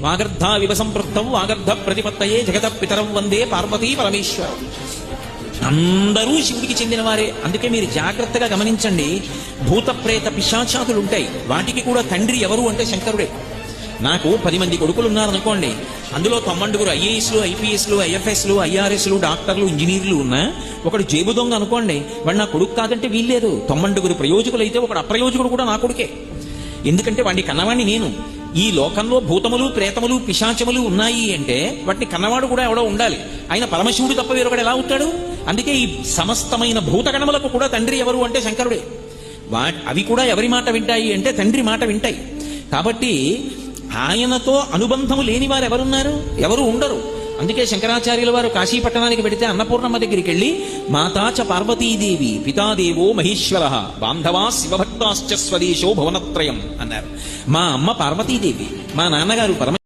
వాగర్ధ వివసంపృక్తం వాగర్ధ ప్రతిపత్తయే జగత పితరం వందే పార్వతీ పరమేశ్వరం. అందరూ శివుడికి చెందిన వారే. అందుకే మీరు జాగ్రత్తగా గమనించండి, భూత ప్రేత పిశాచాతులు ఉంటాయి, వాటికి కూడా తండ్రి ఎవరు అంటే శంకరుడే. నాకు 10 మంది కొడుకులు ఉన్నారనుకోండి, అందులో 90 ఐఏఎస్లు, ఐపీఎస్లు, ఐఎఫ్ఎస్లు, ఐఆర్ఎస్లు, డాక్టర్లు, ఇంజనీర్లు ఉన్నా ఒకడు జేబు దొంగ అనుకోండి, వాడు నా కొడుకు కాదంటే వీల్లేదు. 90 ప్రయోజకులు అయితే ఒకడు అప్రయోజకుడు కూడా నా కొడుకే. ఎందుకంటే వాడిని కన్నవాణ్ణి నేను. ఈ లోకంలో భూతములు, ప్రేతములు, పిశాచములు ఉన్నాయి అంటే వాటిని కన్నవాడు కూడా ఎవడో ఉండాలి. ఆయన పరమశివుడు తప్ప వేరొకడు ఎలా అవుతాడు? అందుకే ఈ సమస్తమైన భూతగణములకు కూడా తండ్రి ఎవరు అంటే శంకరుడే. అవి కూడా ఎవరి మాట వింటాయి అంటే తండ్రి మాట వింటాయి. కాబట్టి ఆయనతో అనుబంధము లేని వారు ఎవరున్నారు? ఎవరు ఉండరు. అందుకే శంకరాచార్యుల వారు కాశీపట్టణానికి వెడితే అన్నపూర్ణమ్మ దగ్గరికి వెళ్ళి మాతాచ పార్వతీదేవి పితాదేవో మహేశ్వర బాంధవా శివభక్తాశ్చ స్వదేశో భువనత్రయం అన్నారు. మా అమ్మ పార్వతీదేవి, మా నాన్నగారు పరమ